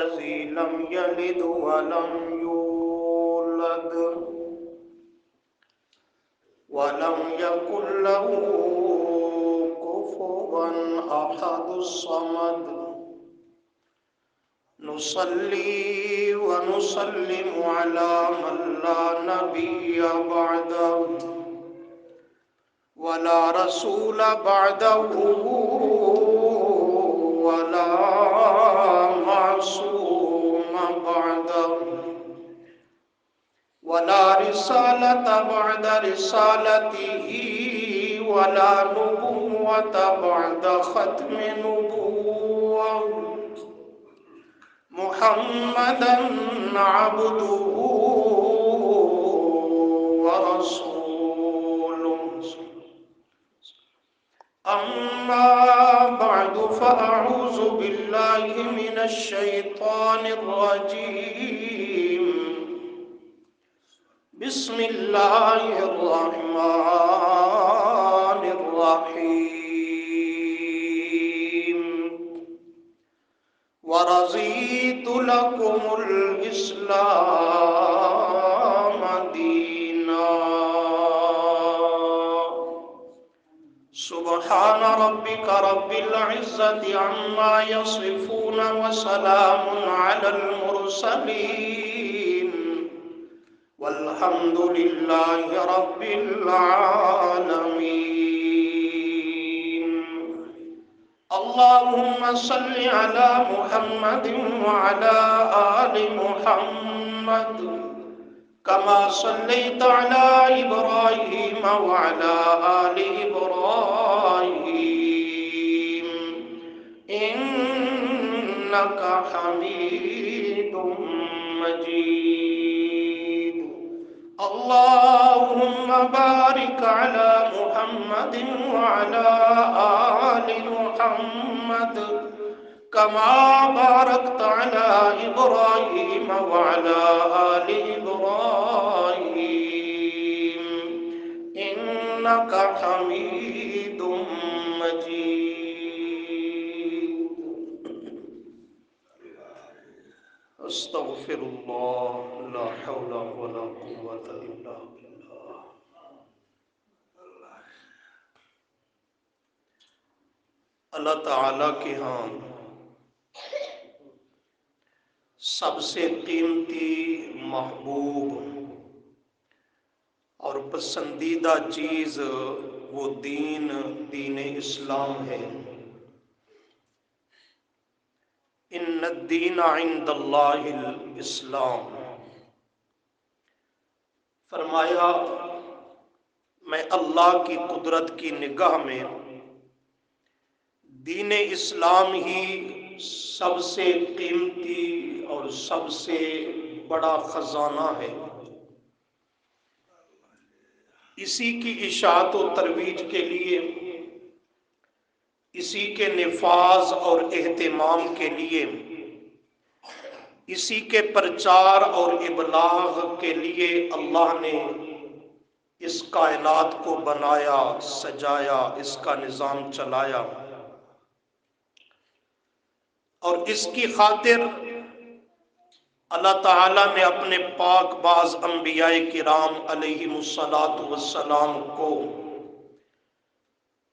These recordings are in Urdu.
الذي لم يلد ولم يولد ولم يكن له كفوا أحد الصمد نصلي ونسلم على من لا نبي بعده ولا رسول بعده ولا معصوم بعده ولا رسالة بعد رسالته ولا نبوة بعد ختم نبوة محمدا عبده ورسوله أما بعد فأعوذ بالله من الشيطان الرجيم بسم الله الرحمن الرحيم ورضيت لكم الإسلام دينا سبحان ربك رب العزة عما يصفون وسلام على المرسلين والحمد لله رب العالمين اللهم صل على محمد وعلى آل محمد كما صليت على إبراهيم وعلى آل إبراهيم إنك حميد مجيد اللهم بارك على محمد وعلى آل محمد كما باركت على إبراهيم وعلى آل إبراهيم إنك حميد مجيد استغفر الله لا حول ولا قوة إلا بالله اللہ تعالیٰ کے ہاں سب سے قیمتی محبوب اور پسندیدہ چیز وہ دین اسلام ہے۔ ان الدین عند اللہ الاسلام، فرمایا میں اللہ کی قدرت کی نگاہ میں دین اسلام ہی سب سے قیمتی اور سب سے بڑا خزانہ ہے۔ اسی کی اشاعت و ترویج کے لیے، اسی کے نفاذ اور اہتمام کے لیے، اسی کے پرچار اور ابلاغ کے لیے اللہ نے اس کائنات کو بنایا، سجایا، اس کا نظام چلایا، اور اس کی خاطر اللہ تعالیٰ نے اپنے پاک باز انبیاء کرام علیہم السلام کو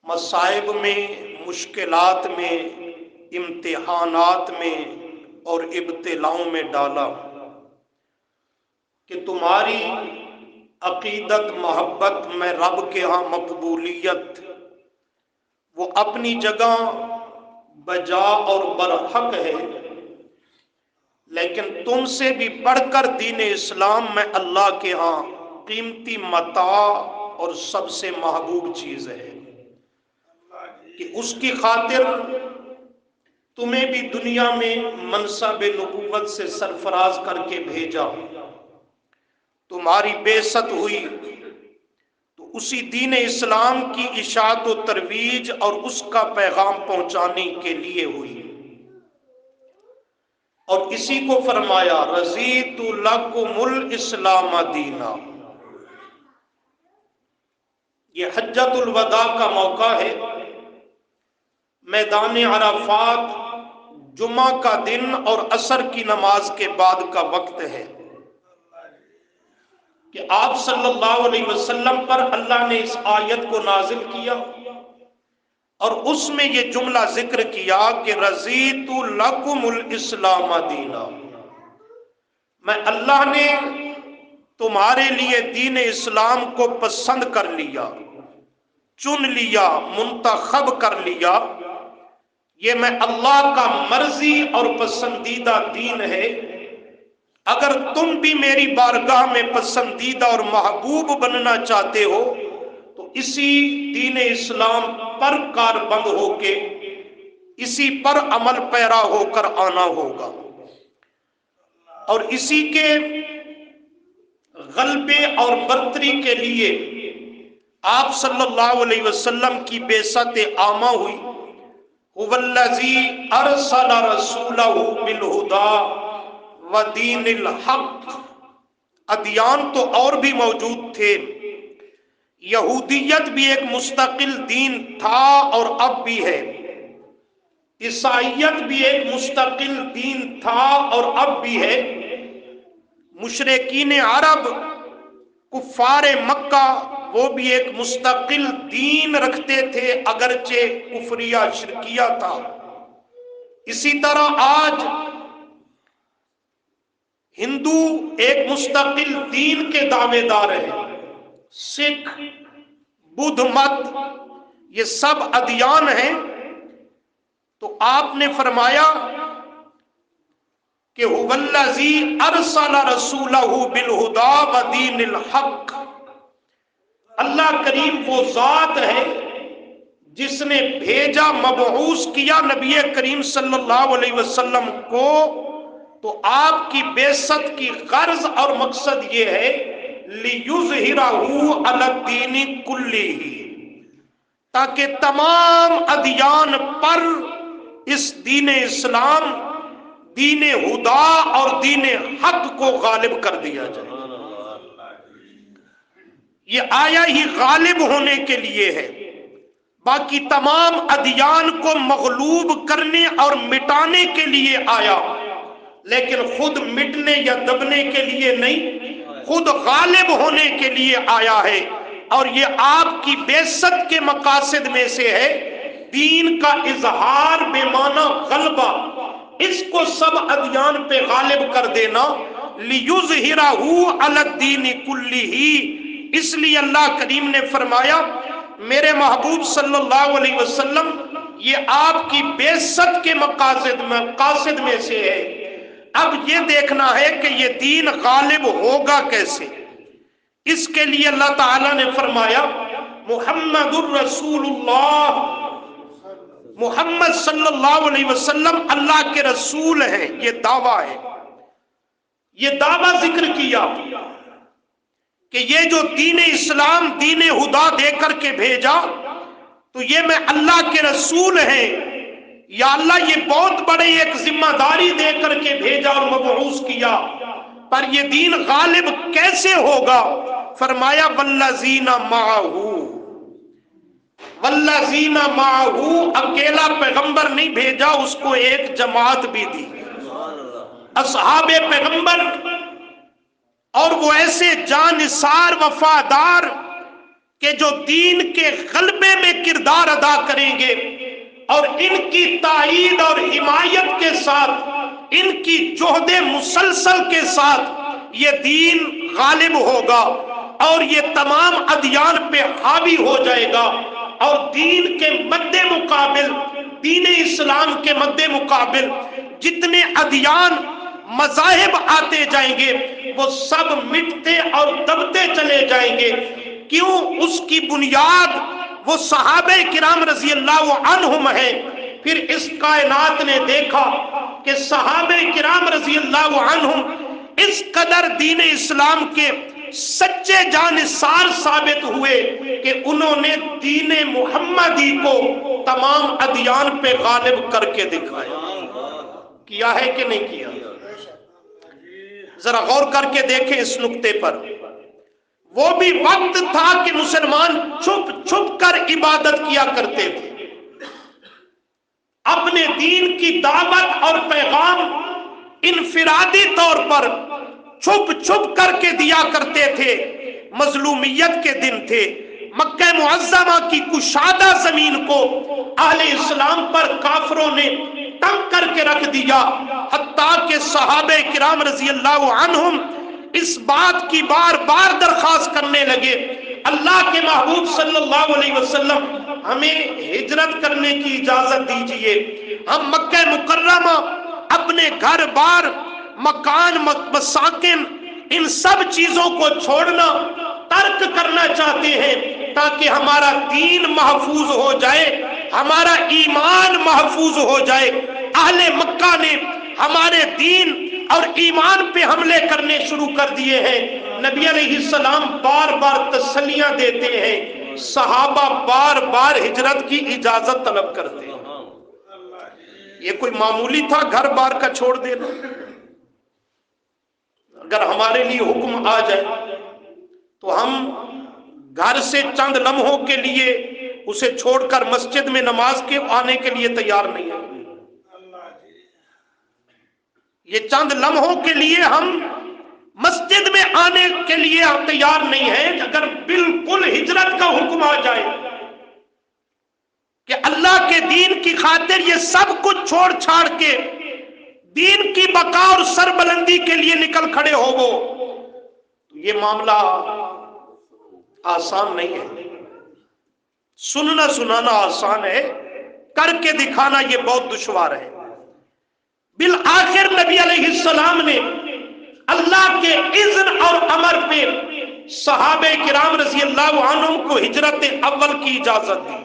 مصائب میں، مشکلات میں، امتحانات میں اور ابتلاؤں میں ڈالا کہ تمہاری عقیدت، محبت میں رب کے ہاں مقبولیت وہ اپنی جگہ بجا اور برحق ہے، لیکن تم سے بھی بڑھ کر دین اسلام میں اللہ کے ہاں قیمتی متاع اور سب سے محبوب چیز ہے کہ اس کی خاطر تمہیں بھی دنیا میں منصب نبوت سے سرفراز کر کے بھیجا، تمہاری بعثت ہوئی تو اسی دین اسلام کی اشاعت و ترویج اور اس کا پیغام پہنچانے کے لیے ہوئی، اور اسی کو فرمایا رضیت لکم الاسلام دینا۔ یہ حجۃ الوداع کا موقع ہے، میدان عرفات جمعہ کا دن اور عصر کی نماز کے بعد کا وقت ہے کہ آپ صلی اللہ علیہ وسلم پر اللہ نے اس آیت کو نازل کیا اور اس میں یہ جملہ ذکر کیا کہ رضیت لکم الاسلام دینا، میں اللہ نے تمہارے لیے دین اسلام کو پسند کر لیا، چن لیا، منتخب کر لیا، یہ میں اللہ کا مرضی اور پسندیدہ دین ہے۔ اگر تم بھی میری بارگاہ میں پسندیدہ اور محبوب بننا چاہتے ہو تو اسی دین اسلام پر کاربند ہو کے اسی پر عمل پیرا ہو کر آنا ہوگا، اور اسی کے غلبے اور برتری کے لیے آپ صلی اللہ علیہ وسلم کی بعثت عامہ ہوئی۔ هو الذی ارسل رسولہ بالہدی ودین الحق۔ ادیان تو اور بھی موجود تھے، یہودیت بھی ایک مستقل دین تھا اور اب بھی ہے، عیسائیت بھی ایک مستقل دین تھا اور اب بھی ہے، مشرکین عرب کفار مکہ وہ بھی ایک مستقل دین رکھتے تھے اگرچہ کفریہ شرکیہ تھا۔ اسی طرح آج ہندو ایک مستقل دین کے دعوے دار ہیں، سکھ، بدھ مت، یہ سب ادیان ہیں۔ تو آپ نے فرمایا کہ هو الذی ارسل رسولہ بالہدی ودین الحق، اللہ کریم وہ ذات ہے جس نے بھیجا، مبعوث کیا نبی کریم صلی اللہ علیہ وسلم کو، تو آپ کی بعثت کی غرض اور مقصد یہ ہے لِيُظْهِرَهُ عَلَى الدِّينِ كُلِّهِ، تاکہ تمام ادیان پر اس دین اسلام، دین ہدا اور دین حق کو غالب کر دیا جائے۔ یہ آیا ہی غالب ہونے کے لیے ہے، باقی تمام ادیان کو مغلوب کرنے اور مٹانے کے لیے آیا، لیکن خود مٹنے یا دبنے کے لیے نہیں، خود غالب ہونے کے لیے آیا ہے۔ اور یہ آپ کی بعثت کے مقاصد میں سے ہے دین کا اظہار بے معنی غلبہ، اس کو سب ادیان پہ غالب کر دینا، لِيُظْهِرَهُ عَلَى الدِّينِ كُلِّهِ۔ اس لیے اللہ کریم نے فرمایا میرے محبوب صلی اللہ علیہ وسلم یہ آپ کی بعثت کے مقاصد میں سے ہے۔ اب یہ دیکھنا ہے کہ یہ دین غالب ہوگا کیسے۔ اس کے لیے اللہ تعالیٰ نے فرمایا محمد الرسول اللہ، محمد صلی اللہ علیہ وسلم اللہ کے رسول ہیں، یہ دعویٰ ہے۔ یہ دعویٰ ذکر کیا کہ یہ جو دین اسلام، دین ہدا دے کر کے بھیجا تو یہ میں اللہ کے رسول ہیں، یا اللہ یہ بہت بڑے ایک ذمہ داری دے کر کے بھیجا اور مبعوث کیا، پر یہ دین غالب کیسے ہوگا؟ فرمایا والذین معہ، والذین معہ، اکیلا پیغمبر نہیں بھیجا، اس کو ایک جماعت بھی دی، اصحاب پیغمبر، اور وہ ایسے جانثار وفادار کہ جو دین کے غلبے میں کردار ادا کریں گے، اور ان کی تائید اور حمایت کے ساتھ، ان کی جہد مسلسل کے ساتھ یہ دین غالب ہوگا اور یہ تمام ادیان پہ حاوی ہو جائے گا، اور دین کے مد مقابل، دین اسلام کے مد مقابل جتنے ادیان، مذاہب آتے جائیں گے وہ سب مٹتے اور دبتے چلے جائیں گے۔ کیوں؟ اس کی بنیاد وہ صحابہ کرام رضی اللہ عنہم ہیں۔ پھر اس کائنات نے دیکھا کہ صحابہ کرام رضی اللہ عنہم اس قدر دین اسلام کے سچے جانثار ثابت ہوئے کہ انہوں نے دین محمدی کو تمام ادیان پہ غالب کر کے دکھایا۔ کیا ہے کہ نہیں کیا؟ ذرا غور کر کے دیکھیں اس نقطے پر۔ وہ بھی وقت تھا کہ مسلمان چھپ چھپ کر عبادت کیا کرتے تھے، اپنے دین کی دعوت اور پیغام انفرادی طور پر چھپ چھپ کر کے دیا کرتے تھے۔ مظلومیت کے دن تھے، مکہ معظمہ کی کشادہ زمین کو اہل اسلام پر کافروں نے تنگ کر کے رکھ دیا، حتیٰ کہ صحابہ کرام رضی اللہ عنہم اس بات کی بار بار درخواست کرنے لگے، اللہ کے محبوب صلی اللہ علیہ وسلم ہمیں ہجرت کرنے کی اجازت دیجئے، ہم مکہ مکرمہ اپنے گھر بار مکان مساکن ان سب چیزوں کو چھوڑنا ترک کرنا چاہتے ہیں تاکہ ہمارا دین محفوظ ہو جائے، ہمارا ایمان محفوظ ہو جائے۔ اہل مکہ نے ہمارے دین اور ایمان پہ حملے کرنے شروع کر دیے ہیں۔ نبی علیہ السلام بار بار تسلیاں دیتے ہیں، صحابہ بار بار ہجرت کی اجازت طلب کرتے ہیں۔ یہ کوئی معمولی تھا گھر بار کا چھوڑ دینا؟ اگر ہمارے لیے حکم آ جائے تو ہم گھر سے چند لمحوں کے لیے اسے چھوڑ کر مسجد میں نماز کے آنے کے لیے تیار نہیں ہیں۔ یہ چند لمحوں کے لیے ہم مسجد میں آنے کے لیے تیار نہیں ہیں۔ اگر بالکل ہجرت کا حکم آ جائے کہ اللہ کے دین کی خاطر یہ سب کچھ چھوڑ چھاڑ کے دین کی بقا اور سربلندی کے لیے نکل کھڑے ہو وہ، تو یہ معاملہ آسان نہیں ہے۔ سننا سنانا آسان ہے، کر کے دکھانا یہ بہت دشوار ہے۔ بالآخر نبی علیہ السلام نے اللہ کے اذن اور امر پہ صحابہ کرام رضی اللہ عنہم کو ہجرت اول کی اجازت دی،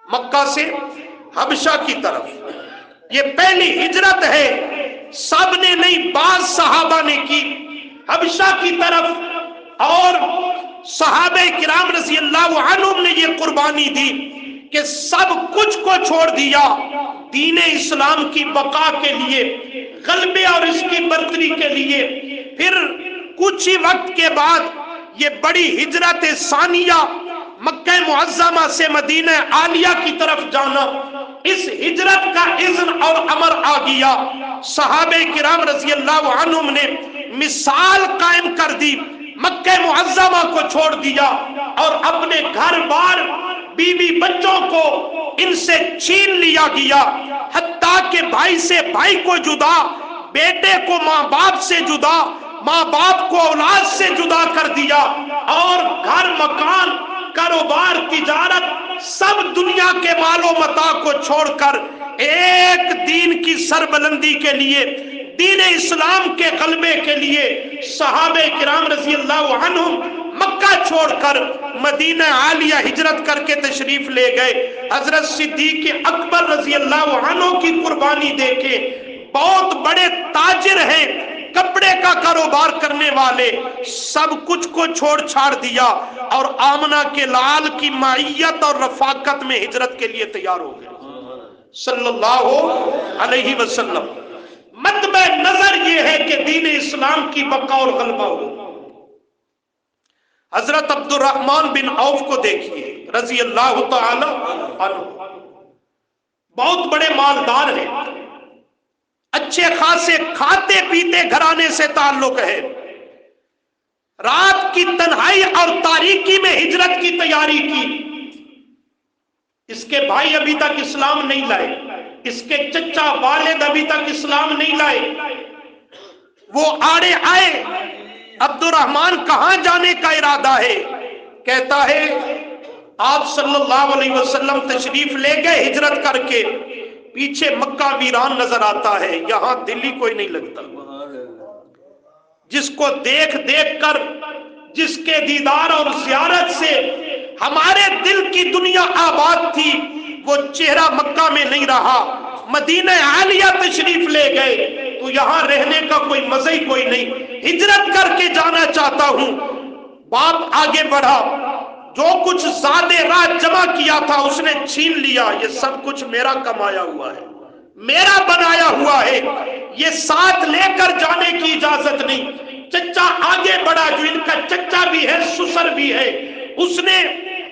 مکہ سے حبشہ کی طرف۔ یہ پہلی ہجرت ہے، سب نے نہیں، بعض صحابہ نے کی حبشہ کی طرف، اور صحابہ کرام رضی اللہ عنہم نے یہ قربانی دی کہ سب کچھ کو چھوڑ دیا دین اسلام کی بقا کے لیے، غلبے اور اس کی برتری کے لیے۔ پھر کچھ ہی وقت کے بعد یہ بڑی ہجرت ثانیہ، مکہ معظمہ سے مدینہ عالیہ کی طرف جانا، اس ہجرت کا اذن اور امر آ گیا۔ صحابہ کرام رضی اللہ عنہم نے مثال قائم کر دی، مکہ معظمہ کو چھوڑ دیا اور اپنے گھر بار بیوی بچوں کو ان سے چھین لیا گیا، حتیٰ کہ بھائی سے بھائی کو جدا، بیٹے کو ماں باپ سے جدا، ماں باپ کو اولاد سے جدا کر دیا، اور گھر مکان کاروبار تجارت سب دنیا کے مال و متاع کو چھوڑ کر ایک دین کی سربلندی کے لیے، دین اسلام کے غلبے کے لیے صحابہ کرام رضی اللہ عنہم مکہ چھوڑ کر مدینہ عالیہ ہجرت کر کے تشریف لے گئے۔ حضرت صدیق اکبر رضی اللہ عنہ کی قربانی دیکھیں، بہت بڑے تاجر ہیں، کپڑے کا کاروبار کرنے والے، سب کچھ کو چھوڑ چھاڑ دیا اور آمنہ کے لال کی معیت اور رفاقت میں ہجرت کے لیے تیار ہو گئے صلی اللہ علیہ وسلم۔ مطلب نظر یہ ہے کہ دین اسلام کی بقا اور غلبہ ہو۔ حضرت عبد الرحمن بن عوف کو دیکھیے رضی اللہ تعالی عنہ، بہت بڑے مالدار ہیں، اچھے خاصے کھاتے پیتے گھرانے سے تعلق ہے، رات کی تنہائی اور تاریکی میں ہجرت کی تیاری کی۔ اس کے بھائی ابھی تک اسلام نہیں لائے، اس کے چچا والد ابھی تک اسلام نہیں لائے، وہ آڑے آئے، عبد الرحمن کہاں جانے کا ارادہ ہے؟ کہتا ہے آپ صلی اللہ علیہ وسلم تشریف لے گئے ہجرت کر کے، پیچھے مکہ ویران نظر آتا ہے، یہاں دل ہی کوئی نہیں لگتا۔ جس کو دیکھ دیکھ کر، جس کے دیدار اور زیارت سے ہمارے دل کی دنیا آباد تھی، وہ چہرہ مکہ میں نہیں رہا، مدینہ عالیہ تشریف لے گئے تو یہاں رہنے کا کوئی مزہ ہی کوئی نہیں، ہجرت کر کے جانا چاہتا ہوں۔ باپ آگے بڑھا، جو کچھ زیادہ راہ جمع کیا تھا اس نے چھین لیا، یہ سب کچھ میرا کمایا ہوا ہے، میرا بنایا ہوا ہے، یہ ساتھ لے کر جانے کی اجازت نہیں۔ چچا آگے بڑھا، جو ان کا چچا بھی ہے سسر بھی ہے، اس نے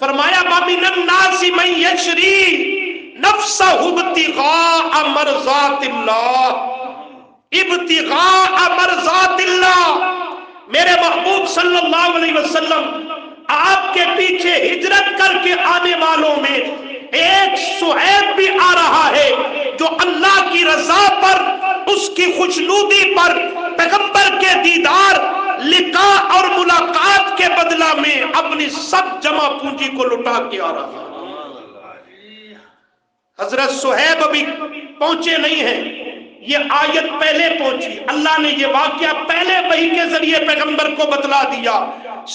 فرمایا وَمِنَ النَّاسِ مَن يَشْرِي نَفْسَهُ ابْتِغَاءَ مَرْضَاتِ اللَّهِ ابْتِغَاءَ مَرْضَاتِ اللَّهِ۔ میرے محبوب صلی اللہ علیہ وسلم آپ کے پیچھے ہجرت کر کے آنے والوں میں ایک صہیب بھی آ رہا ہے جو اللہ کی رضا پر، اس کی خوشنودی پر، پیغمبر کے دیدار، لقاء اور ملاقات کے بدلہ میں اپنی سب جمع پونجی کو لٹا کے آ رہا ہے۔ حضرت صہیب ابھی پہنچے نہیں ہیں، یہ آیت پہلے پہنچی، اللہ نے یہ واقعہ پہلے وحی کے ذریعے پیغمبر کو بتلا دیا۔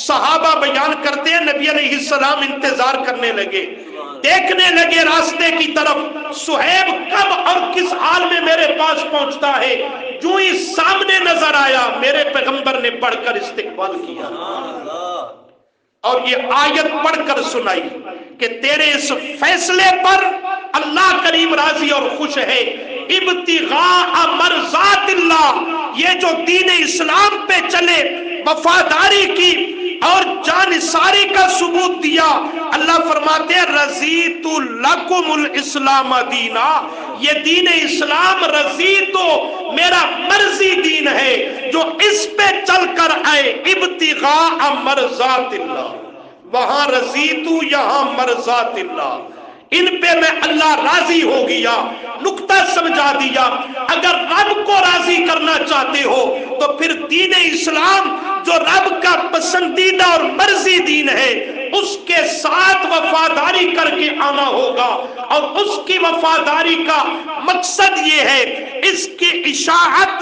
صحابہ بیان کرتے ہیں نبی علیہ السلام انتظار کرنے لگے، دیکھنے لگے راستے کی طرف، صہیب کب اور کس حال میں میرے پاس پہنچتا ہے۔ جو ہی سامنے نظر آیا میرے پیغمبر نے بڑھ کر استقبال کیا اور یہ آیت پڑھ کر سنائی کہ تیرے اس فیصلے پر اللہ کریم راضی اور خوش ہے۔ ابتغاء مرضات اللہ، یہ جو دین اسلام پہ چلے، وفاداری کی اور جانثاری کا ثبوت دیا، اللہ فرماتے ہیں رضیت لکم الاسلام دینا، یہ دین اسلام رضیت میرا مرضی دین ہے، جو اس پہ چل کر آئے۔ ابتغاء مرضات اللہ، وہاں رضیت یہاں مرضات اللہ، ان پہ میں اللہ راضی ہو گیا۔ نکتہ سمجھا دیا، اگر رب کو راضی کرنا چاہتے ہو تو پھر دین اسلام جو رب کا پسندیدہ اور مرضی دین ہے اس کے ساتھ وفاداری کر کے آنا ہوگا، اور اس کی وفاداری کا مقصد یہ ہے اس کی اشاعت،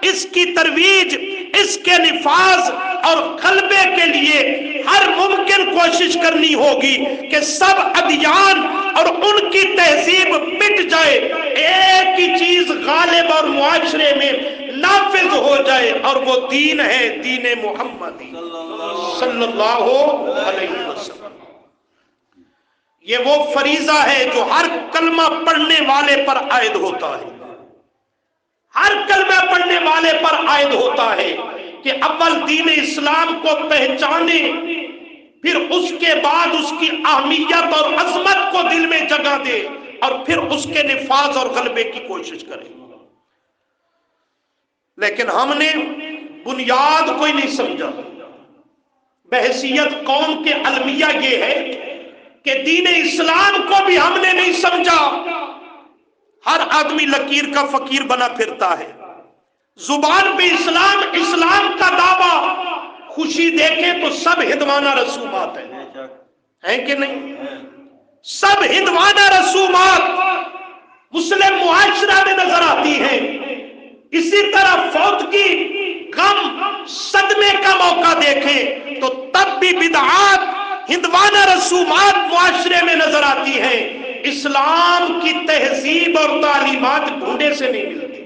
اس کی ترویج، اس کے نفاذ اور غلبے کے لیے ہر ممکن کوشش کرنی ہوگی کہ سب ادیان اور ان کی تہذیب مٹ جائے، ایک ہی چیز غالب اور معاشرے میں نافذ ہو جائے، اور وہ دین ہے دین محمدی صلی اللہ علیہ وسلم۔ یہ وہ فریضہ ہے جو ہر کلمہ پڑھنے والے پر عائد ہوتا ہے، ہر کلمہ پڑھنے والے پر عائد ہوتا ہے کہ اول دین اسلام کو پہچانے، پھر اس کے بعد اس کی اہمیت اور عظمت کو دل میں جگہ دے، اور پھر اس کے نفاذ اور غلبے کی کوشش کرے۔ لیکن ہم نے بنیاد کوئی نہیں سمجھا۔ بحیثیت قوم کے المیہ یہ ہے کہ دین اسلام کو بھی ہم نے نہیں سمجھا۔ ہر آدمی لکیر کا فقیر بنا پھرتا ہے، زبان پہ اسلام، اسلام کا دعویٰ، خوشی دیکھیں تو سب ہندوانہ رسومات ہیں کہ نہیں؟ سب ہندوانہ رسومات مسلم معاشرہ میں نظر آتی ہیں۔ اسی طرح فوتگی، غم، صدمے کا موقع دیکھیں تو تب بھی بدعات، ہندوانہ رسومات معاشرے میں نظر آتی ہیں۔ اسلام کی تہذیب اور تعلیمات ڈھونڈے سے نہیں ملتی،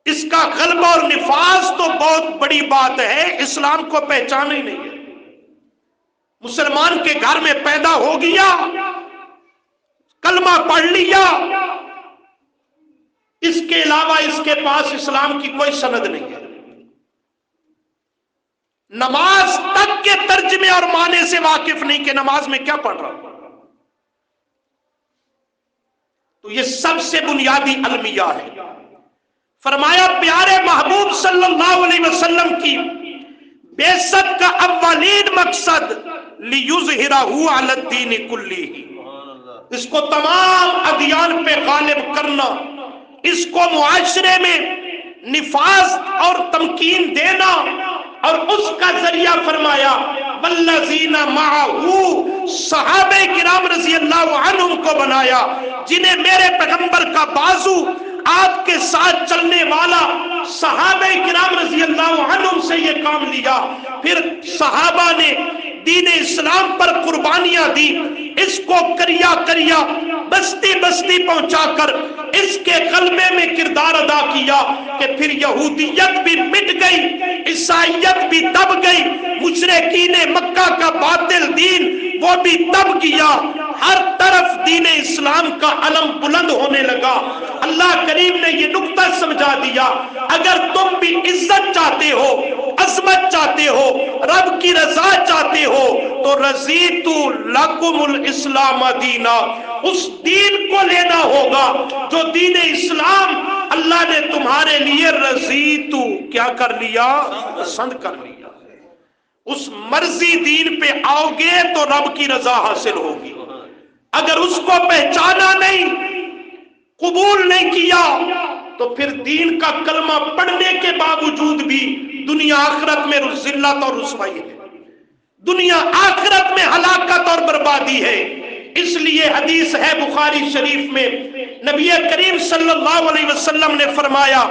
اس کا غلبہ اور نفاذ تو بہت بڑی بات ہے، اسلام کو پہچانا ہی نہیں ہے۔ مسلمان کے گھر میں پیدا ہو گیا، کلمہ پڑھ لیا، اس کے علاوہ اس کے پاس اسلام کی کوئی سند نہیں ہے، نماز تک کے ترجمے اور معنی سے واقف نہیں کہ نماز میں کیا پڑھ رہا۔ تو یہ سب سے بنیادی المیہ ہے۔ فرمایا پیارے محبوب صلی اللہ علیہ وسلم کی بعثت کا اولین مقصد لِيُظْهِرَهُ عَلَى الدِّينِ كُلِّهِ، اس کو تمام ادیان پہ غالب کرنا، اس کو معاشرے میں نفاذ اور تمکین دینا، اور اس کا ذریعہ فرمایا وَالَّذِينَ مَعَهُ، صحابہ کرام رضی اللہ عنہم کو بنایا، جنہیں میرے پیغمبر کا بازو، آپ کے ساتھ چلنے والا، صحابہ کرام رضی اللہ عنہم سے یہ کام لیا۔ پھر صحابہ نے دین اسلام پر قربانیاں دی، اس کو کریا کریا بستی بستی پہنچا کر اس کے غلبے میں کردار ادا کیا کہ پھر یہودیت بھی مٹ گئی، عیسائیت بھی دب گئی، مشرکین مکہ کا باطل دین وہ بھی دب گیا، ہر طرف دین اسلام کا علم بلند ہونے لگا۔ اللہ کریم نے یہ نقطہ سمجھا دیا، اگر تم بھی عزت چاہتے ہو، عظمت چاہتے ہو، رب کی رضا چاہتے ہو تو رضیت لکم الاسلام دینا، اس دین کو لینا ہوگا جو دین اسلام اللہ نے تمہارے لیے رضیت کیا کر لیا، پسند کر لیا۔ اس مرضی دین پہ آؤ گے تو رب کی رضا حاصل ہوگی۔ اگر اس کو پہچانا نہیں، قبول نہیں کیا، تو پھر دین کا کلمہ پڑھنے کے باوجود بھی دنیا آخرت میں ذلت اور رسوائی ہے، دنیا آخرت میں ہلاکت اور بربادی ہے۔ اس لیے حدیث ہے بخاری شریف میں، نبی کریم صلی اللہ علیہ وسلم نے فرمایا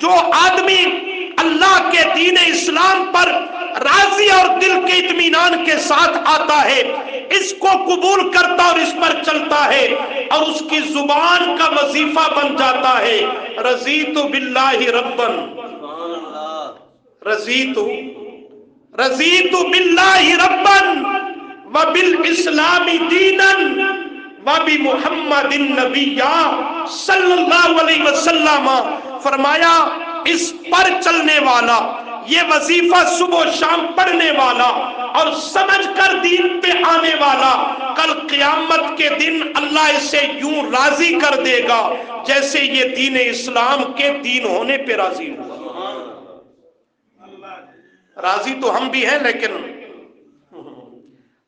جو آدمی اللہ کے دین اسلام پر راضی اور دل کے اطمینان کے ساتھ آتا ہے، اس کو قبول کرتا اور اس پر چلتا ہے اور اس کی زبان کا وظیفہ بن جاتا ہے، رضیت باللہ ربا، رضیت باللہ ربا وبالاسلام دینا وبمحمد النبی صلی اللہ علیہ وسلم۔ فرمایا اس پر چلنے والا، یہ وظیفہ صبح و شام پڑھنے والا اور سمجھ کر دین پہ آنے والا، کل قیامت کے دن اللہ اسے یوں راضی کر دے گا جیسے یہ دین اسلام کے دین ہونے پہ راضی ہوا۔ راضی تو ہم بھی ہیں لیکن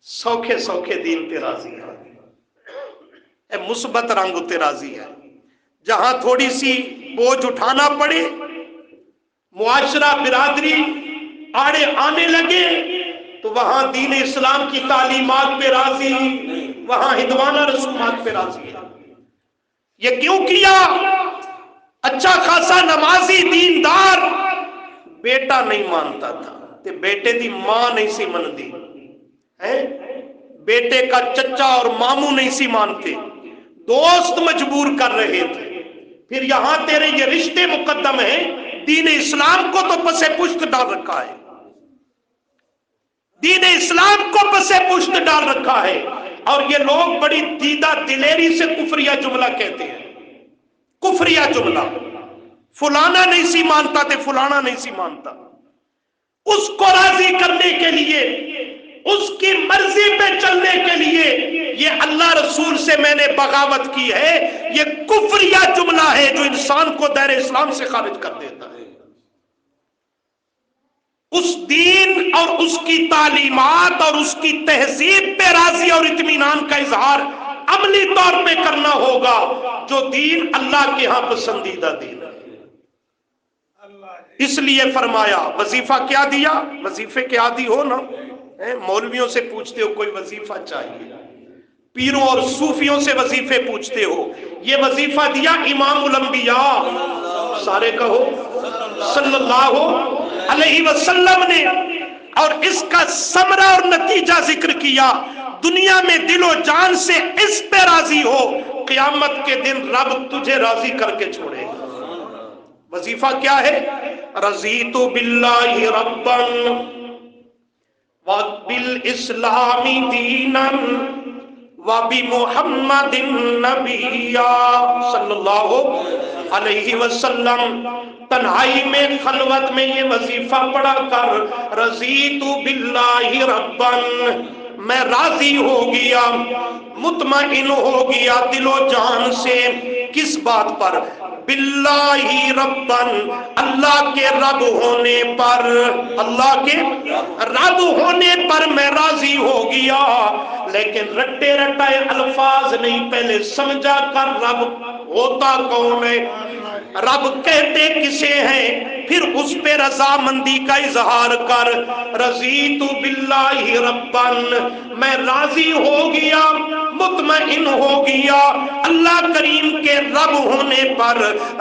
سوکھے سوکھے دین پہ راضی ہے، مثبت رنگ تے راضی ہے۔ جہاں تھوڑی سی بوجھ اٹھانا پڑے، معاشرہ برادری آڑے آنے لگے تو وہاں دین اسلام کی تعلیمات پہ راضی، وہاں ہندوانہ رسومات پہ راضی ہے۔ یہ کیوں کیا؟ اچھا خاصا نمازی دیندار بیٹا نہیں مانتا تھا تے بیٹے دی ماں نہیں سی مندی، بیٹے کا چچا اور ماموں نہیں سی مانتے، دوست مجبور کر رہے تھے۔ پھر یہاں تیرے یہ رشتے مقدم ہیں، دین اسلام کو تو پسے پشت ڈال رکھا ہے، دین اسلام کو پسے پشت ڈال رکھا ہے، اور یہ لوگ بڑی دیدہ دلیری سے کفریہ جملہ کہتے ہیں، کفریہ جملہ، فلانا نہیں سی مانتا تے فلانا نہیں سی مانتا۔ اس کو راضی کرنے کے لیے، اس کی مرضی پہ چلنے کے لیے یہ اللہ رسول سے میں نے بغاوت کی ہے، یہ کفریہ جملہ ہے جو انسان کو دائرہ اسلام سے خارج کر دیتا ہے۔ اس دین اور اس کی تعلیمات اور اس کی تہذیب پہ راضی اور اطمینان کا اظہار عملی طور پہ کرنا ہوگا جو دین اللہ کے ہاں پسندیدہ دین ہے۔ اس لیے فرمایا وظیفہ کیا دیا؟ وظیفے کے عادی ہو نا، مولویوں سے پوچھتے ہو کوئی وظیفہ چاہیے، پیروں اور صوفیوں سے وظیفے پوچھتے ہو، یہ وظیفہ دیا امام الانبیاء، سارے کہو صلی اللہ علیہ وسلم نے، اور اس کا ثمرہ اور نتیجہ ذکر کیا۔ دنیا میں دل و جان سے اس پہ راضی ہو، قیامت کے دن رب تجھے راضی کر کے چھوڑے گا۔ وظیفہ کیا ہے؟ رضیت باللہ ربا وبالاسلام دینا وبمحمد النبی صلی اللہ علیہ وسلم۔ تنہائی میں خلوت میں یہ وظیفہ پڑھا کر، رضیت باللہ ربا، میں راضی ہو گیا، مطمئن ہو گیا دل و جان سے، کس بات پر؟ باللہ ربا، اللہ کے رب ہونے پر، اللہ کے رب ہونے پر میں راضی ہو گیا۔ لیکن رٹے رٹائے الفاظ نہیں، پہلے سمجھا کر رب ہوتا کون ہے، رب کہتے کسے ہیں، پھر اس پہ رضامندی کا اظہار کر۔ رضیت باللہ ربا، میں راضی ہو گیا، مطمئن ہو گیا اللہ کریم کے رب ہونے پر۔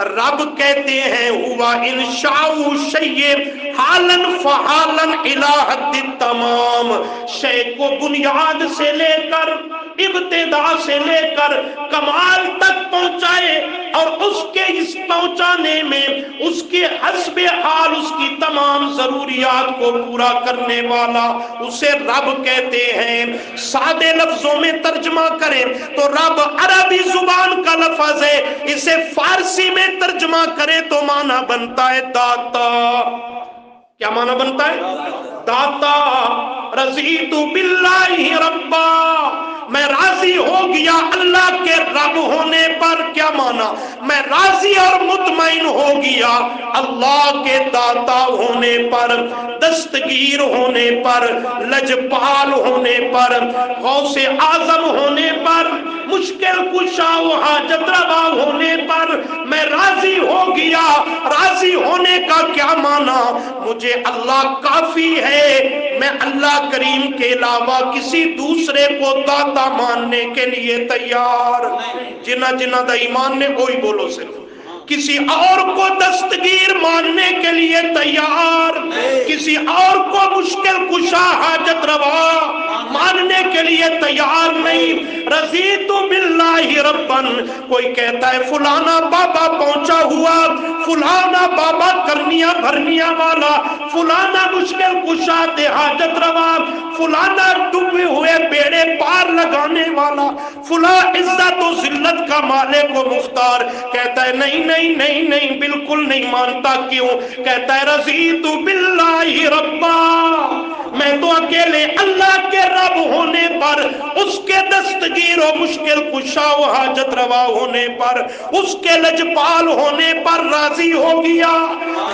رب کہتے ہیں ہوا انشاء شیء حالا فحالا الی حد التمام، شے کو بنیاد سے لے کر، ابتدا سے لے کر کمال تک پہنچائے، اور اس کے اس پہنچانے میں اس کے حسب حال اس کی تمام ضروریات کو پورا کرنے والا، اسے رب کہتے ہیں۔ سادے لفظوں میں ترجمہ کریں تو رب عربی زبان کا لفظ ہے، اسے فارسی میں ترجمہ کریں تو معنی بنتا ہے داتا۔ کیا معنی بنتا ہے؟ داتا۔ رضیت باللہ ربا، میں راضی ہو گیا اللہ کے رب ہونے پر۔ کیا معنی؟ میں راضی اور مطمئن ہو گیا اللہ کے داتا ہونے پر، دستگیر ہونے پر، لجپال ہونے پر، غوث اعظم ہونے پر، مشکل کشا و حاجت روا ہونے پر میں راضی ہو گیا۔ راضی ہونے کا کیا معنی؟ مجھے اللہ کافی ہے، میں اللہ کریم کے علاوہ کسی دوسرے کو داتا ماننے کے لیے تیار۔ جنہ جنہ دا ایمان نے کوئی بولو صرف، کسی اور کو دستگیر ماننے کے لیے تیار، کسی اور کو مشکل کشا حاجت روا ماننے کے لیے تیار نہیں۔ رضیت باللہ ربن، کوئی کہتا ہے فلانا بابا پہنچا ہوا، فلانا بابا کرنیاں بھرنیاں والا، فلانا مشکل کشا حاجت روا، فلانا ڈوبے ہوئے بیڑے پار لگانے والا، فلاں عزت و ذلت کا مالک و مختار۔ کہتا ہے نہیں نہیں نہیں نہیں، بالکل نہیں مانتا۔ کیوں؟ کہتا ہے رضیت باللہ ربا، میں تو اکیلے اللہ کے رب ہونے پر، اس کے دستگیر و مشکل کشا و حاجت روا ہونے پر، اس کے لجپال ہونے پر راضی ہو گیا۔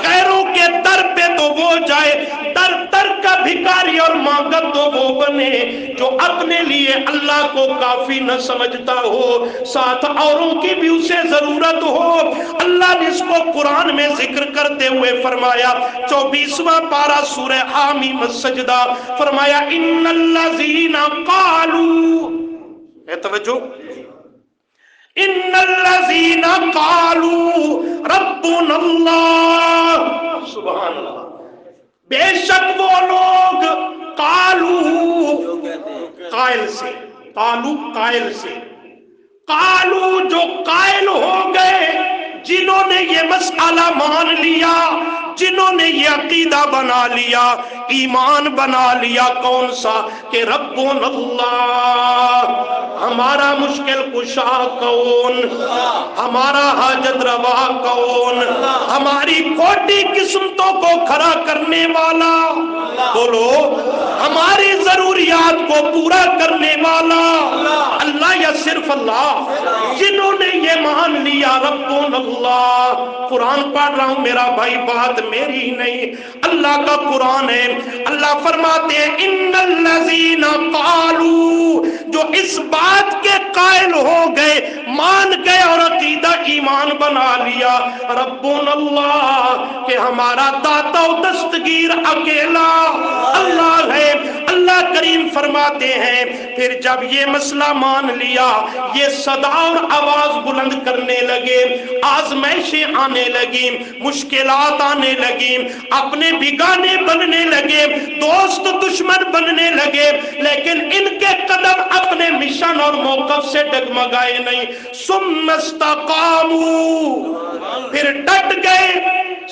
غیروں کے در پہ تو وہ جائے، در در کا بھکاری اور مانگت تو وہ بنے جو اپنے لیے اللہ کو کافی نہ سمجھتا ہو، ساتھ اوروں کی بھی اسے ضرورت ہو۔ اللہ نے اس کو قرآن میں ذکر کرتے ہوئے فرمایا، 24واں پارہ سورہ حامیم السجدہ، فرمایا ان الذین قالوا، اے توجہ، ان الذین قالوا ربنا اللہ، سبحان اللہ، بے شک وہ لوگ، قالو قائل سے، قالو قائل سے، قالو جو قائل ہو گئے، جنہوں نے یہ مسئلہ مان لیا، جنہوں نے یہ عقیدہ بنا لیا، ایمان بنا لیا، کون سا؟ کہ ربنا اللہ، ہمارا مشکل کشا کون، ہمارا حاجت روا کون، ہماری کھوٹی قسمتوں کو کھڑا کرنے والا، بولو ہماری ضروریات کو پورا کرنے والا اللہ یا صرف اللہ؟ جنہوں نے یہ مان لیا ربنا اللہ، قرآن پڑھ رہا ہوں میرا بھائی، بات میری نہیں، اللہ کا قرآن ہے۔ اللہ فرماتے ہیں ان الذین قالوا، جو اس بات کے قائل ہو گئے، مان گئے اور عقیدہ ایمان بنا لیا، ربنا اللہ، کہ ہمارا داتا و دستگیر اکیلا اللہ ہے۔ اللہ کریم فرماتے ہیں پھر جب یہ مسئلہ مان لیا، یہ صدا اور آواز بلند کرنے لگے، آزمائشیں آنے لگی، مشکلات آنے لگی، اپنے بگانے بننے لگے، دوست دشمن بننے لگے، لیکن ان کے قدم اپنے مشن اور موقف سے ڈگمگائے نہیں۔ ثم استقاموا، پھر ڈٹ گئے،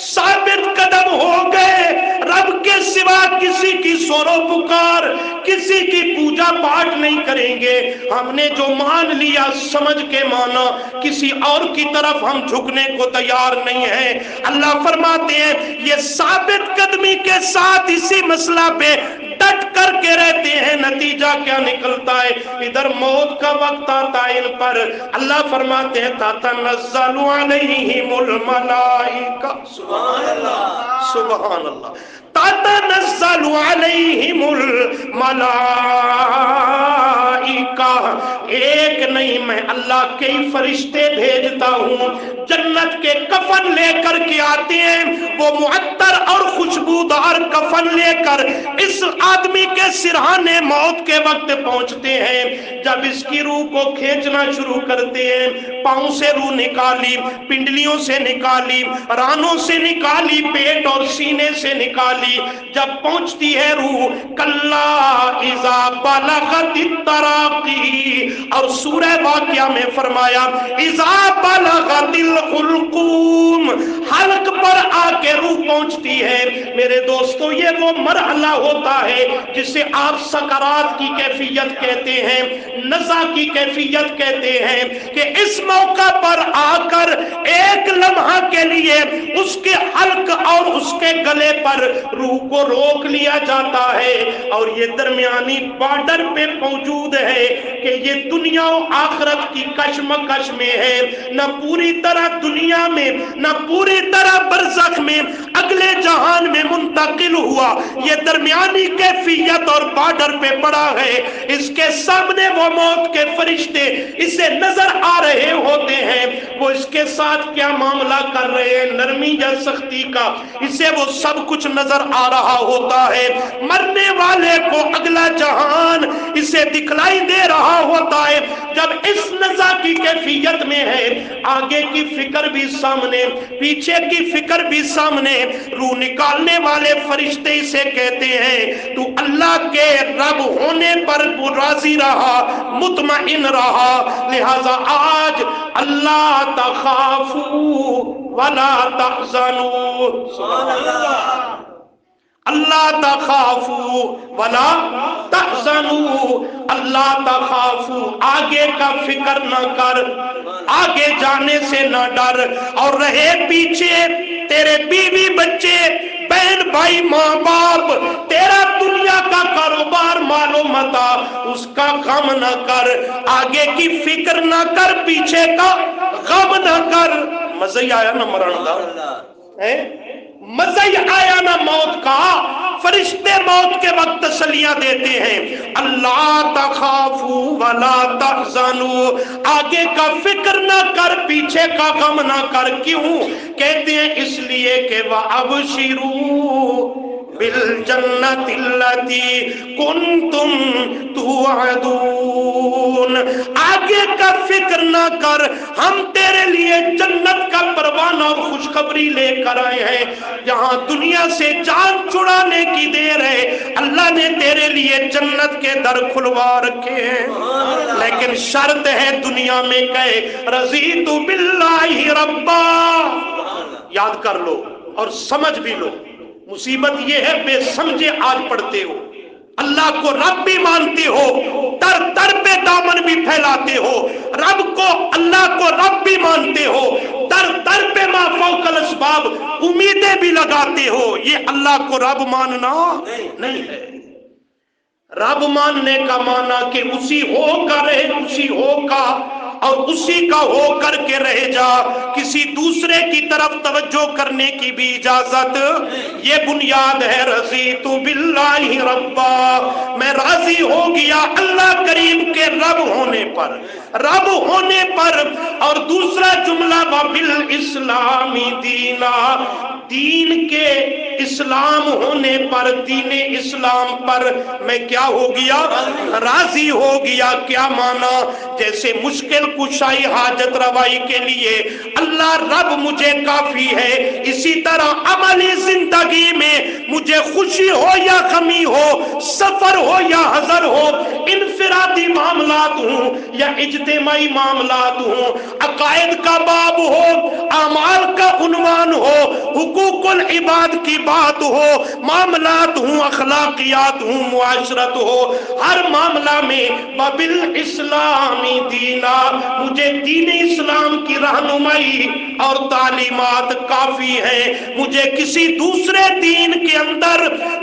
ثابت قدم ہو گئے، رب کے سوا کسی کی سور و پکار، کسی کی پوجا پاٹ نہیں کریں گے، ہم نے جو مان لیا سمجھ کے مانا، کسی اور کی طرف ہم جھکنے کو تیار نہیں ہیں۔ اللہ فرماتے ہیں یہ ثابت قدمی کے ساتھ اسی مسئلہ پہ ڈٹ کر کے رہتے ہیں، نتیجہ کیا نکلتا ہے؟ ادھر موت کا وقت آتا ہے ان پر، اللہ فرماتے ہیں تتنزل علیہم الملائکہ، سبحان اللہ سبحان اللہ، تتنزل علیہم الملائکہ، ایک نہیں میں اللہ کئی فرشتے بھیجتا ہوں، جنت کے کفن لے کر کے آتے ہیں، وہ معطر اور خوشبودار کفن لے کر اس آدمی کے سرہانے موت کے وقت پہنچتے ہیں. جب اس کی روح کو کھینچنا شروع کرتے ہیں، پاؤں سے روح نکالی، پنڈلیوں سے نکالی، رانوں سے نکالی، پیٹ اور سینے سے نکالی. جب پہنچتی ہے روح کلا اذا بلغت التراقی، اور سورہ واقعہ میں فرمایا اذا بلغت الحلقوم، حلق پر آ کے روح پہنچتی ہے. میرے دوستو یہ وہ مرحلہ ہوتا ہے جسے آپ سکرات کی کیفیت کہتے ہیں، نزع کی کیفیت کہتے ہیں، کہ اس موقع پر آ کر ایک لمحہ کے لیے اس کے حلق اور اس کے گلے پر روح کو روک لیا جاتا ہے. اور یہ درمیانی بارڈر پہ موجود ہے کہ یہ دنیا و آخرت کی کشمکش میں ہے، نہ پوری طرح دنیا میں نہ پوری طرح برزخ میں اگلے جہان میں منتقل ہوا. یہ درمیانی کیفیت اور بارڈر پہ پڑا ہے. اس کے سامنے وہ موت کے فرشتے اسے نظر آ رہے ہوتے ہیں. وہ اس کے ساتھ کیا معاملہ کر رہے ہیں، نرمی یا سختی کا، اسے وہ سب کچھ نظر آ رہا ہوتا ہے. مرنے والے کو اگلا جہان اسے دکھلائی دے رہا ہوتا ہے. جب اس نزع کی کیفیت میں ہے، آگے کی فکر بھی سامنے، پیچھے کی فکر بھی سامنے. روح نکالنے والے فرشتے اسے کہتے ہیں تو اللہ کے رب ہونے پر راضی رہا، مطمئن رہا، لہذا آج اللہ تخافوا ولا تحزنوا. اللہ تخافوا ولا تحزنوا، اللہ تخافوا، آگے کا فکر نہ کر، آگے جانے سے نہ ڈر، اور رہے پیچھے تیرے بیوی بچے، بہن بھائی، ماں باپ، تیرا دنیا کا کاروبار، مال و متا، اس کا غم نہ کر، آگے کی فکر نہ کر، پیچھے کا غم نہ کر. مزہ ہی آیا نا مرن دا، مزہ ہی آیا نا موت کا. فرشتے موت کے وقت تسلیاں دیتے ہیں، اللہ تخافوا ولا تحزنوا، آگے کا فکر نہ کر، پیچھے کا غم نہ کر. کیوں کہتے ہیں؟ اس لیے کہ وَأَبْشِرُوا بِالْجَنَّةِ الَّتِي كُنْتُمْ تُوعَدُونَ، آگے کا فکر نہ کر، ہم تیرے لیے جنت کا پروانہ اور خوشخبری لے کر آئے ہیں. جہاں دنیا سے جان چھڑانے کی دیر ہے، اللہ نے تیرے لیے جنت کے در کھلوا رکھے ہیں. لیکن شرط ہے دنیا میں کہے رضیت باللہ ربا. یاد کر لو اور سمجھ بھی لو. مصیبت یہ ہے بے سمجھے آج پڑھتے ہو، اللہ کو رب بھی مانتے ہو، در در پہ دامن بھی پھیلاتے ہو، رب کو، اللہ کو رب بھی مانتے ہو، در در پہ ما فوق الاسباب امیدیں بھی لگاتے ہو. یہ اللہ کو رب ماننا نہیں ہے. رب ماننے کا معنی کہ اسی ہو کا رہے، اسی ہو کا اور اسی کا ہو کر کے رہ جا، کسی دوسرے کی طرف توجہ کرنے کی بھی اجازت. یہ بنیاد ہے رضیت باللہ ربا، میں راضی ہو گیا اللہ کریم کے رب ہونے پر، رب ہونے پر. اور دوسرا جملہ وبالاسلام دینا، دین کے اسلام ہونے پر، دین اسلام پر میں کیا ہو گیا؟ راضی ہو گیا. کیا مانا؟ جیسے مشکل کشائی حاجت روائی کے لیے اللہ رب مجھے کافی ہے، اسی طرح عملی زندگی میں مجھے خوشی ہو یا غمی ہو، سفر ہو یا حضر ہو، انفرادی معاملات ہوں یا اجتماعی معاملات ہوں، عقائد کا باب ہو، اعمال کا عنوان ہو، حقوق العباد کی بات ہو، معاملات ہوں، اخلاقیات ہوں، معاشرت ہو، ہر معاملہ میں وبالاسلامی دینا، مجھے دین اسلام کی رہنمائی اور تعلیمات کافی ہیں. مجھے کسی دوسرے دین کے اندر،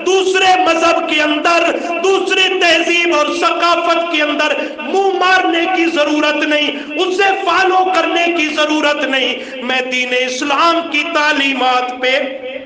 دوسرے مذہب کے اندر، دوسری تہذیب اور ثقافت کے اندر منہ مارنے کی ضرورت نہیں، اسے فالو کرنے کی ضرورت نہیں. میں دین اسلام کی تعلیمات پہ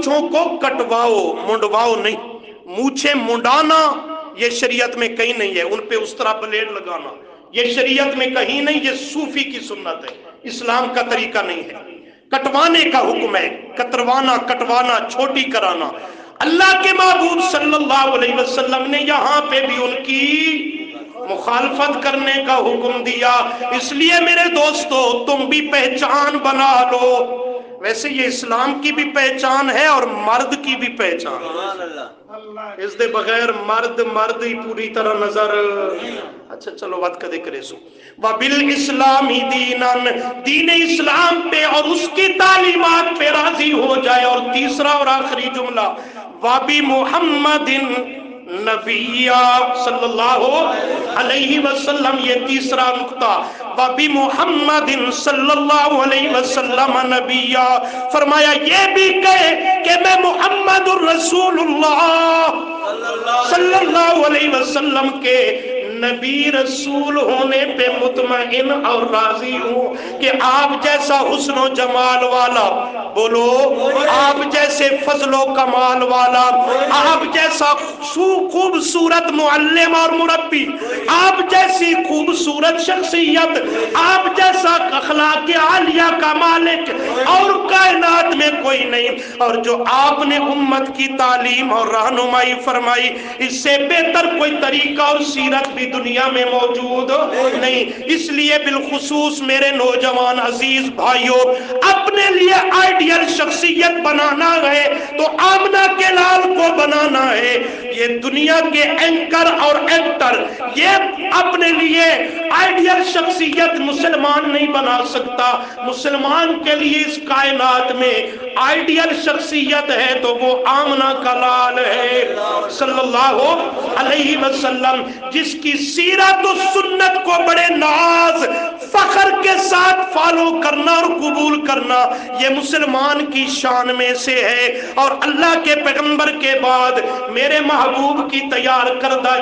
مونچھوں کو کٹواؤ، منڈواؤ نہیں. مونچھیں منڈانا یہ شریعت میں کہیں نہیں ہے، ان پہ اس طرح بلیڈ لگانا یہ شریعت میں کہیں نہیں، یہ صوفی کی سنت ہے، اسلام کا طریقہ نہیں ہے. کٹوانے کا حکم ہے، کتروانا، کٹوانا، چھوٹی کرانا. اللہ کے محبوب صلی اللہ علیہ وسلم نے یہاں پہ بھی ان کی مخالفت کرنے کا حکم دیا. اس لیے میرے دوستو تم بھی پہچان بنا لو. ویسے یہ اسلام کی بھی پہچان ہے اور مرد کی بھی پہچان ہے. اس دے بغیر مرد ہی پوری طرح نظر. اچھا چلو وقت کدے کرے سو. وَبِالْإِسْلَامِ دِينًا، دین اسلام پہ اور اس کی تعلیمات پہ راضی ہو جائے. اور تیسرا اور آخری جملہ وَبِمُحَمَّدٍ نبیہ صلی اللہ علیہ وسلم، یہ تیسرا نقطہ. وَبِمُحَمَّدٍ صلی اللہ علیہ وسلم نبیہ، فرمایا یہ بھی کہے کہ میں محمد الرسول اللہ صلی اللہ علیہ وسلم کے نبی رسول ہونے پہ مطمئن اور راضی ہوں کہ آپ جیسا حسن و جمال والا، بولو آپ جیسے فضل و کمال والا، آپ جیسا خوبصورت معلم اور مربی، آپ جیسی خوبصورت شخصیت، آپ جیسا اخلاق عالیہ کا مالک اور کائنات میں کوئی نہیں. اور جو آپ نے امت کی تعلیم اور رہنمائی فرمائی، اس سے بہتر کوئی طریقہ اور سیرت بھی دنیا میں موجود نہیں. اس لیے بالخصوص میرے نوجوان عزیز بھائیوں، اپنے لیے آئیڈیل شخصیت بنانا ہے تو آمنہ کے لال کو بنانا ہے. یہ دنیا کے اینکر اور ایکٹر یہ اپنے لیے آئیڈیل شخصیت مسلمان نہیں بنا سکتا. مسلمان کے لیے اس کائنات میں آئیڈیل شخصیت ہے تو وہ آمنہ کا لال ہے صلی اللہ علیہ وسلم، جس کی سیرت و سنت کو بڑے ناز فخر کے ساتھ فالو کرنا اور قبول کرنا یہ مسلمان کی شان میں سے ہے. اور اللہ کے پیغمبر کے بعد میرے محبوب کی تیار کردہ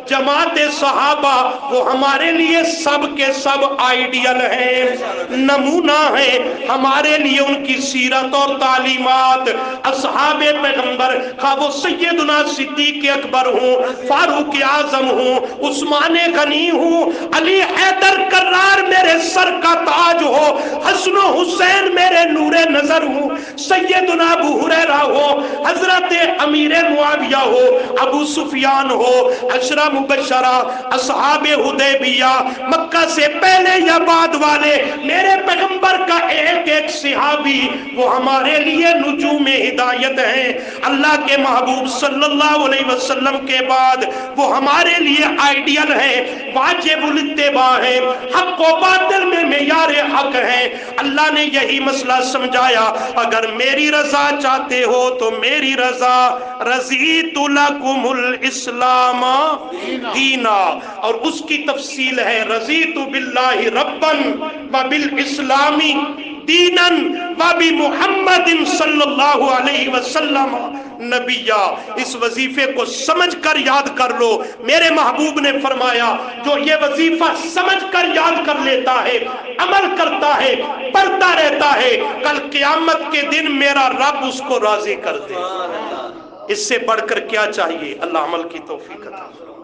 جماعت صحابہ، وہ ہمارے لیے سب کے سب آئیڈیل ہیں، نمونہ ہیں ہمارے لیے. ان کی سیرت اور تعلیمات، اصحاب پیغمبر، خواہ وہ سیدنا صدیق اکبر ہوں، فاروق اعظم ہوں، عثمان غنی ہوں، علی حیدر کرار میرے سر کا تاج ہو، حسن و حسین میرے نور نظر ہوں، سیدنا ابو ہریرہ ہو، حضرت امیر معاویہ ہو، ابو سفیان ہو، عشرہ مبشرہ، اصحاب حدیبیہ، مکہ سے پہلے یا بعد والے، میرے پیغمبر کا ایک ایک صحابی وہ ہمارے لیے نجوم ہدایت ہیں. اللہ کے محبوب صلی اللہ علیہ وسلم کے بعد وہ ہمارے لیے آئیڈیل ہے، واجب الاتباع ہے، حق و باطل میں معیار حق ہے. اللہ نے یہی مسئلہ سمجھایا، اگر میری رضا چاہتے ہو تو میری رضا، رضیت لکم الاسلام دینا. اور اس کی تفصیل ہے رضیت باللہ ربا وبالاسلام دینا وبمحمد صلی اللہ علیہ وسلم نبیہ. اس وظیفے کو سمجھ کر یاد کر لو. میرے محبوب نے فرمایا جو یہ وظیفہ سمجھ کر یاد کر لیتا ہے، عمل کرتا ہے، پڑھتا رہتا ہے، کل قیامت کے دن میرا رب اس کو راضی کر دے. اس سے بڑھ کر کیا چاہیے؟ اللہ عمل کی توفیق عطا فرمائے.